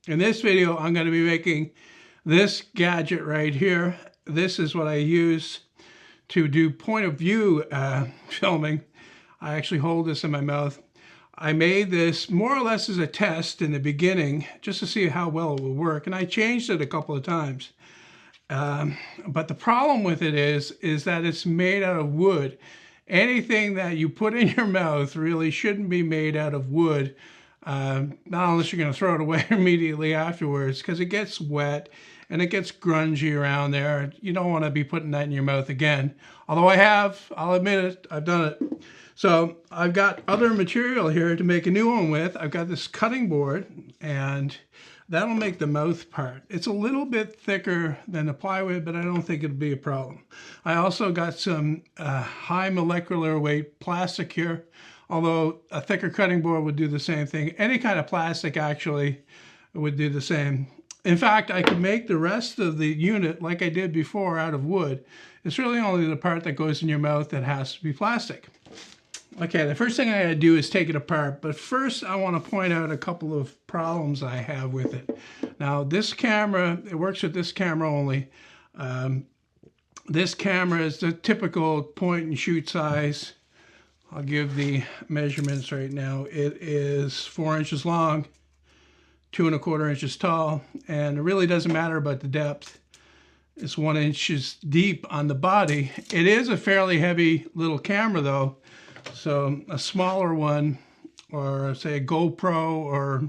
In this video, I'm going to be making this gadget right here. This is what I use to do point of view filming. I actually hold this in my mouth. I made this more or less as a test in the beginning, just to see how well it would work, and I changed it a couple of times. But the problem with it is that it's made out of wood. Anything that you put in your mouth really shouldn't be made out of wood, not unless you're going to throw it away immediately afterwards, because it gets wet and it gets grungy around there. You don't want to be putting that in your mouth again. Although I'll admit it, I've done it. So I've got other material here to make a new one with. I've got this cutting board, and that'll make the mouth part. It's a little bit thicker than the plywood, but I don't think it'll be a problem. I also got some high molecular weight plastic here, although a thicker cutting board would do the same thing. Any kind of plastic actually would do the same. In fact, I could make the rest of the unit like I did before out of wood. It's really only the part that goes in your mouth that has to be plastic. Okay, the first thing I gotta do is take it apart, but first I want to point out a couple of problems I have with it. Now, this camera, it works with this camera only. This camera is the typical point and shoot size. I'll give the measurements right now. It is 4 inches long, 2 1/4 inches tall, and it really doesn't matter about the depth. It's 1 inches deep on the body. It is a fairly heavy little camera though, so a smaller one, or say a GoPro or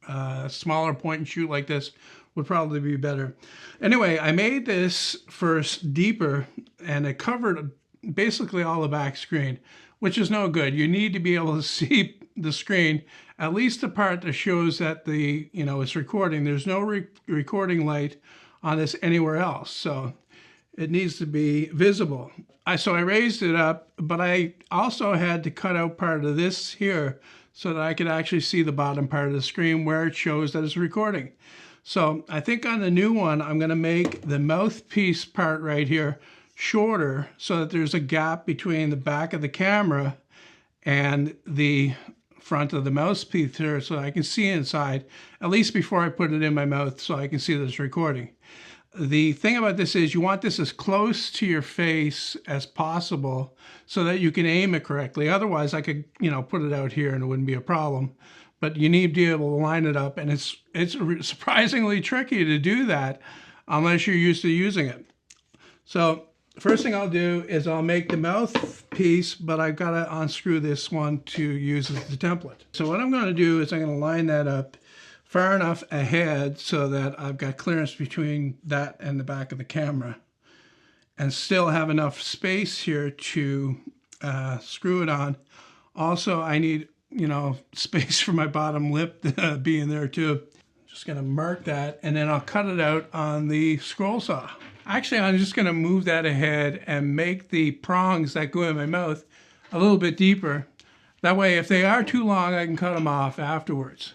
a smaller point and shoot like this would probably be better. Anyway, I made this first deeper, and it covered basically all the back screen, which is no good. You need to be able to see the screen, at least the part that shows that it's recording. There's no recording light on this anywhere else, so it needs to be visible. So I raised it up, but I also had to cut out part of this here so that I could actually see the bottom part of the screen where it shows that it's recording. So I think on the new one, I'm going to make the mouthpiece part right here shorter so that there's a gap between the back of the camera and the front of the mouthpiece here, so I can see inside, at least before I put it in my mouth, so I can see that it's recording. The thing about this is you want this as close to your face as possible so that you can aim it correctly. Otherwise, I could, put it out here and it wouldn't be a problem. But you need to be able to line it up, and it's surprisingly tricky to do that unless you're used to using it. So first thing I'll do is I'll make the mouthpiece, but I've got to unscrew this one to use as the template. So what I'm going to do is I'm going to line that up far enough ahead so that I've got clearance between that and the back of the camera, and still have enough space here to screw it on. Also, I need, space for my bottom lip to be in there too. Just gonna mark that, and then I'll cut it out on the scroll saw. Actually, I'm just gonna move that ahead and make the prongs that go in my mouth a little bit deeper. That way, if they are too long, I can cut them off afterwards.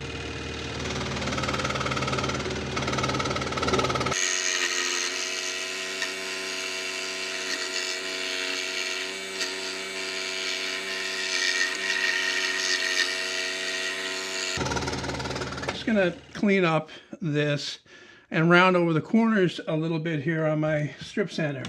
Going to clean up this and round over the corners a little bit here on my strip sander.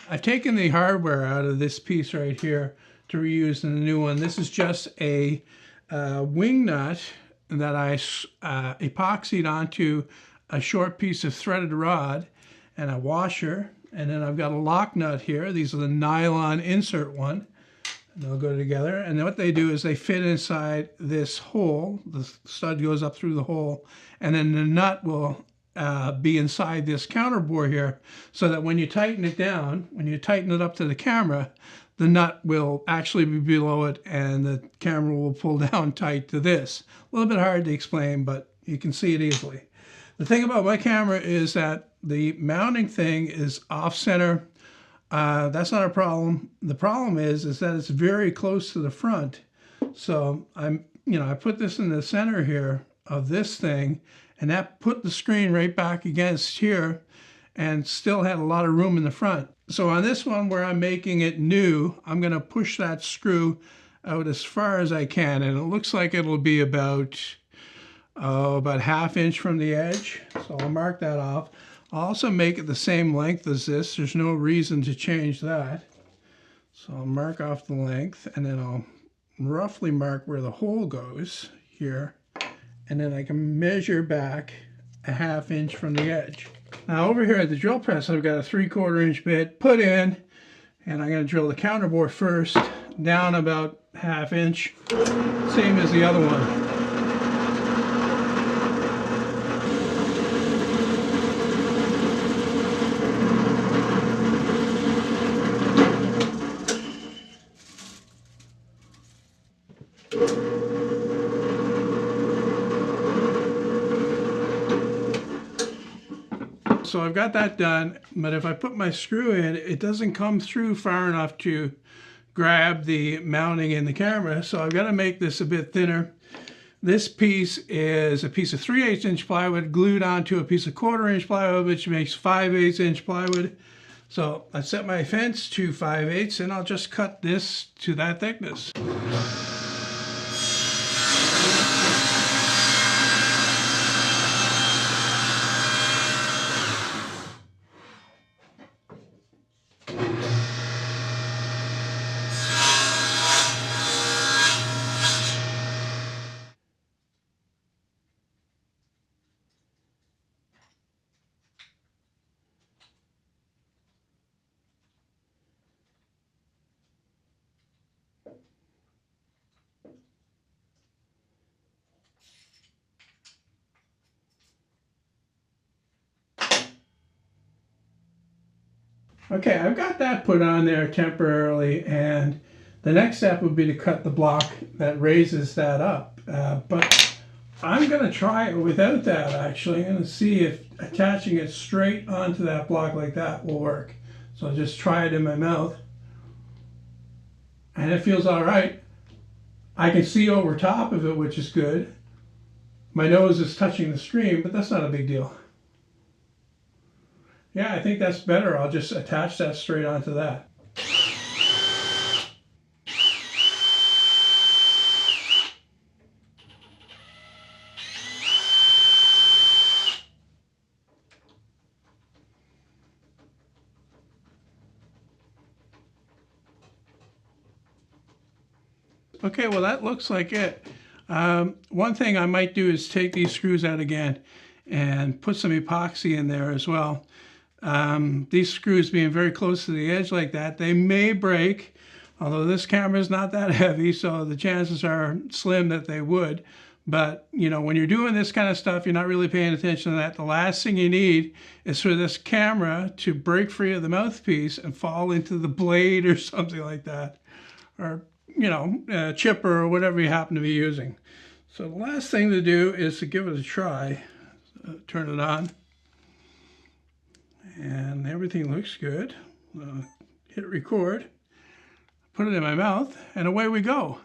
I've taken the hardware out of this piece right here to reuse in the new one. This is just a wing nut that I epoxied onto a short piece of threaded rod and a washer, and then I've got a lock nut here. These are the nylon insert one, and they'll go together. And what they do is they fit inside this hole. The stud goes up through the hole, and then the nut will be inside this counter bore here, so that when you tighten it down, when you tighten it up to the camera, the nut will actually be below it and the camera will pull down tight to this. A little bit hard to explain, but you can see it easily. The thing about my camera is that the mounting thing is off center. That's not a problem. The problem is that it's very close to the front. So I put this in the center here of this thing, and that put the screen right back against here and still had a lot of room in the front. So on this one where I'm making it new, I'm going to push that screw out as far as I can, and it looks like it'll be about ½ inch from the edge. So I'll mark that off. I'll also make it the same length as this. There's no reason to change that. So I'll mark off the length, and then I'll roughly mark where the hole goes here, and then I can measure back ½ inch from the edge. Now over here at the drill press, I've got a 3/4 inch bit put in, and I'm going to drill the counterbore first, down about ½ inch, same as the other one. So I've got that done, but if I put my screw in, it doesn't come through far enough to grab the mounting in the camera, so I've got to make this a bit thinner. This piece is a piece of 3/8 inch plywood glued onto a piece of 1/4 inch plywood, which makes 5/8 inch plywood. So I set my fence to 5/8, and I'll just cut this to that thickness. Okay, I've got that put on there temporarily, and the next step would be to cut the block that raises that up. But I'm going to try it without that, actually. I'm going to see if attaching it straight onto that block like that will work. So I'll just try it in my mouth. And it feels all right. I can see over top of it, which is good. My nose is touching the screen, but that's not a big deal. Yeah, I think that's better. I'll just attach that straight onto that. Okay, well that looks like it. One thing I might do is take these screws out again and put some epoxy in there as well. These screws being very close to the edge like that, they may break, although this camera is not that heavy, so the chances are slim that they would. But, you know, when you're doing this kind of stuff, you're not really paying attention to that. The last thing you need is for this camera to break free of the mouthpiece and fall into the blade or something like that. Or, you know, a chipper or whatever you happen to be using. So the last thing to do is to give it a try. Turn it on. And everything looks good. Hit record, put it in my mouth, and away we go.